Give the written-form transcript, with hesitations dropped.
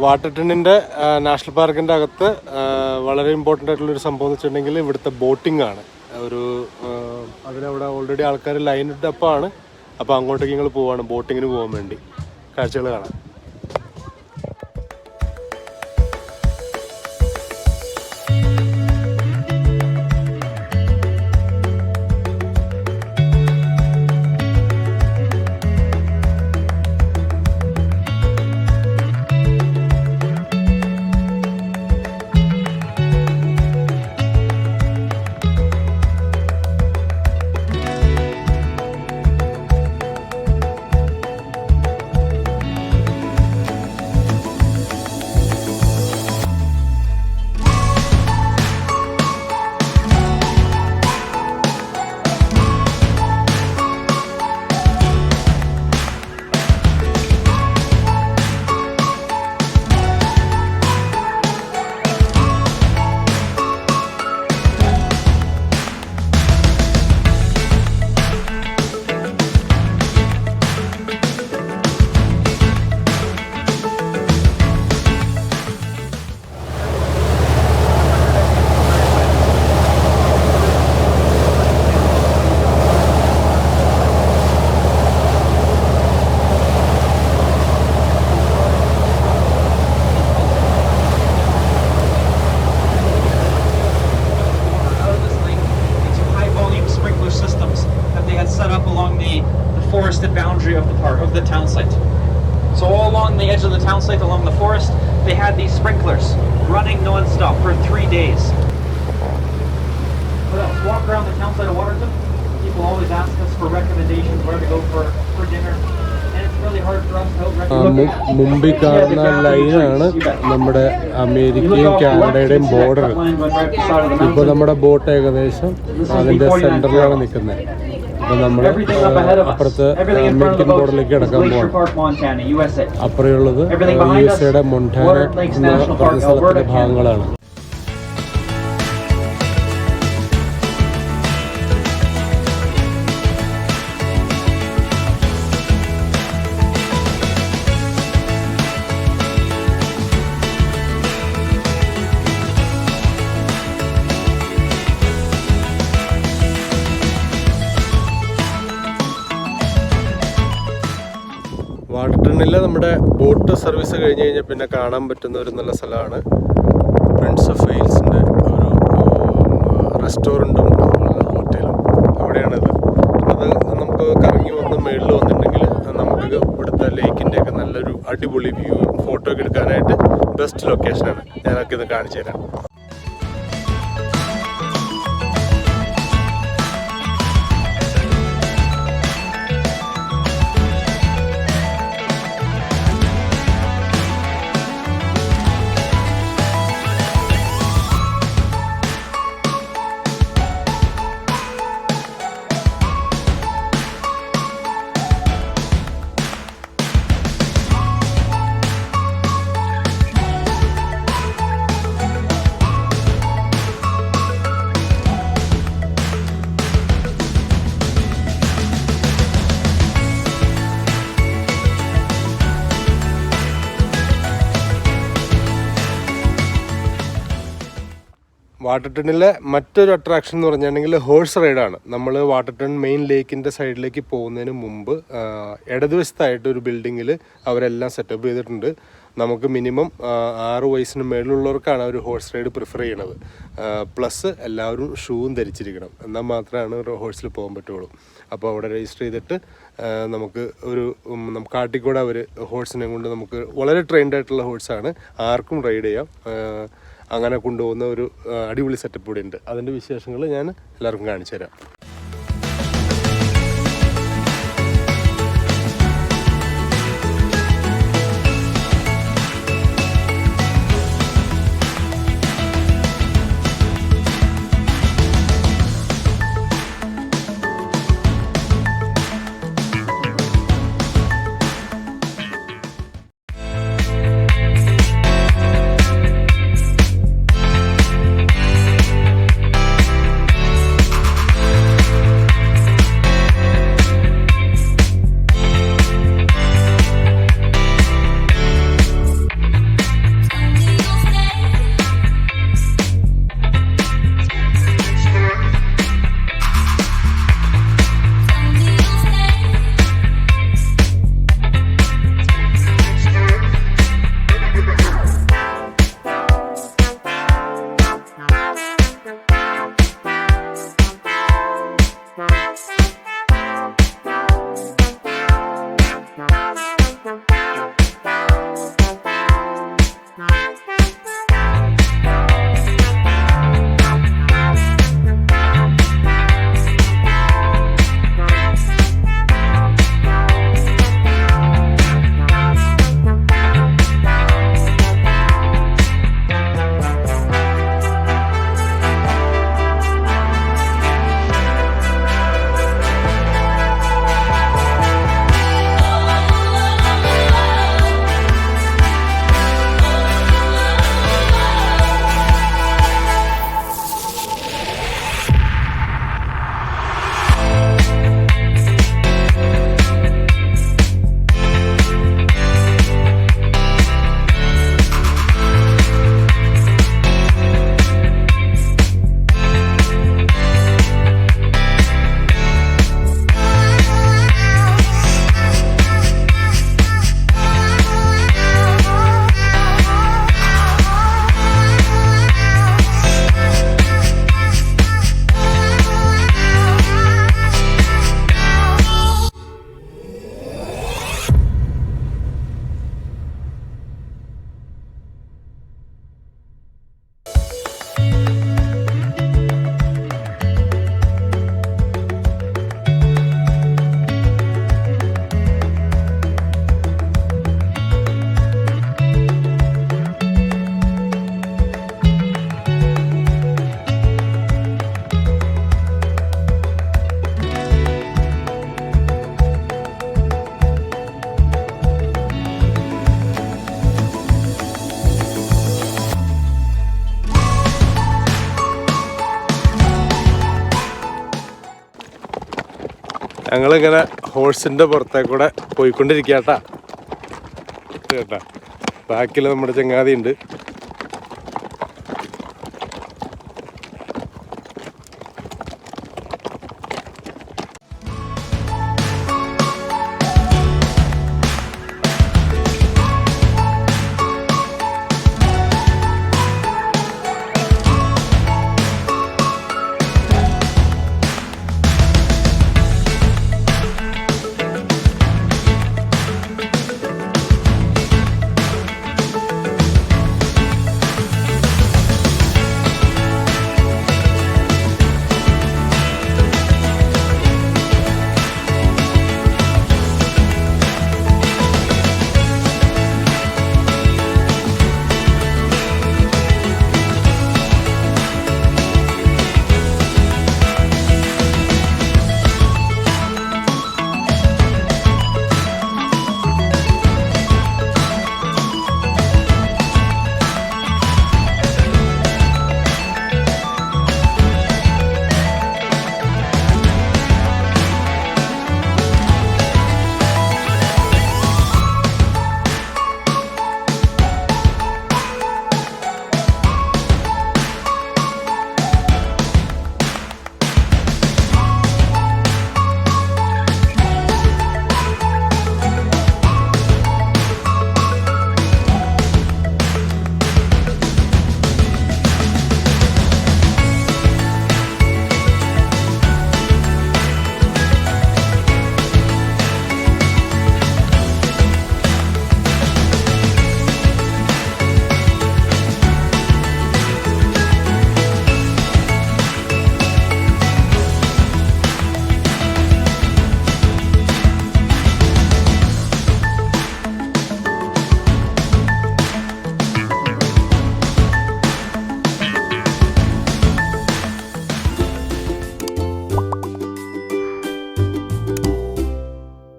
വാട്ടർട്ടണിൻ്റെ national പാർക്കിൻ്റെ അകത്ത് വളരെ ഇമ്പോർട്ടൻ്റ് ആയിട്ടുള്ളൊരു സംഭവം എന്ന് വെച്ചിട്ടുണ്ടെങ്കിൽ ഇവിടുത്തെ ബോട്ടിംഗ് ആണ്. അതിനവിടെ ഓൾറെഡി ആൾക്കാർ ലൈൻ ഇട്ടപ്പാണ്. അപ്പോൾ അങ്ങോട്ടേക്ക് ഞങ്ങൾ പോവാണ് ബോട്ടിങ്ങിന് പോകാൻ വേണ്ടി. കാഴ്ചകൾ കാണാം. Forested boundary of the park, of the town site. So all along the edge of the town site, along the forest, they had these sprinklers running non-stop for 3 days. What else? Walk around the town site of Waterton. People always ask us for recommendations where to go for dinner. And it's really hard for us to help recommend. മുമ്പിൽ കാണുന്ന ലൈനാണ് നമ്മുടെ അമേരിക്കയും കാനഡയുടെയും border. ഇപ്പോൾ നമ്മുടെ boat ഏകദേശം അതിൻ്റെ സെൻറ്ററിലാണ് നിൽക്കുന്നത്. അപ്പോൾ നമ്മൾ അപ്പുറത്ത് അമേരിക്കൻ ബോർഡറിലേക്ക് കിടക്കാൻ പോകണം. അപ്പുറമുള്ളത് USA മൊണ്ടാന എന്ന പറഞ്ഞ സ്ഥലത്തിൻ്റെ ഭാഗങ്ങളാണ്. വാട്ടർട്ടണിൽ നമ്മുടെ ബോട്ട് സർവീസ് കഴിഞ്ഞ് കഴിഞ്ഞാൽ പിന്നെ കാണാൻ പറ്റുന്ന ഒരു നല്ല സ്ഥലമാണ് പ്രിൻസ് ഓഫ് വെയിൽസിൻ്റെ ഒരു റെസ്റ്റോറൻറ്റും ഹോട്ടലും. അവിടെയാണിത്. അത് നമുക്ക് കറങ്ങി വന്ന് മേളിൽ വന്നിട്ടുണ്ടെങ്കിൽ നമുക്ക് ഇവിടുത്തെ ലേക്കിൻ്റെയൊക്കെ നല്ലൊരു അടിപൊളി വ്യൂ ഫോട്ടോ ഒക്കെ എടുക്കാനായിട്ട് ബെസ്റ്റ് ലൊക്കേഷനാണ്. ഞാനൊക്കെ ഇത് കാണിച്ചു തരാം. വാട്ടർട്ടണിലെ മറ്റൊരു അട്രാക്ഷൻ എന്ന് പറഞ്ഞിട്ടുണ്ടെങ്കിൽ ഹോഴ്സ് റൈഡാണ്. നമ്മൾ വാട്ടർട്ടൺ മെയിൻ ലേക്കിൻ്റെ സൈഡിലേക്ക് പോകുന്നതിന് മുമ്പ് ഇടതുവശത്തായിട്ട് ഒരു ബിൽഡിങ്ങിൽ അവരെല്ലാം സെറ്റപ്പ് ചെയ്തിട്ടുണ്ട്. നമുക്ക് മിനിമം 6 വയസ്സിന് മേളിലുള്ളവർക്കാണ് ഒരു ഹോഴ്സ് റൈഡ് പ്രിഫർ ചെയ്യണത്. പ്ലസ് എല്ലാവരും ഷൂവും ധരിച്ചിരിക്കണം, എന്നാൽ മാത്രമാണ് ഒരു ഹോഴ്സിൽ പോകാൻ പറ്റുള്ളൂ. അപ്പോൾ അവിടെ രജിസ്റ്റർ ചെയ്തിട്ട് നമുക്ക് കാട്ടിക്കൂടെ അവർ ഹോഴ്സിനെ കൊണ്ട് നമുക്ക് വളരെ ട്രെയിൻഡ് ആയിട്ടുള്ള ഹോഴ്സാണ്, ആർക്കും റൈഡ് ചെയ്യാം. അങ്ങനെ കൊണ്ടുപോകുന്ന ഒരു അടിപൊളി സെറ്റപ്പ് ഇവിടെ ഉണ്ട്. അതിൻ്റെ വിശേഷങ്ങൾ ഞാൻ എല്ലാവർക്കും കാണിച്ചു തരാം. ഞങ്ങളിങ്ങനെ ഹോഴ്സിൻ്റെ പുറത്തേക്കൂടെ പോയിക്കൊണ്ടിരിക്കുക കേട്ടാ. ബാക്കിൽ നമ്മുടെ ചങ്ങാതി ഉണ്ട്.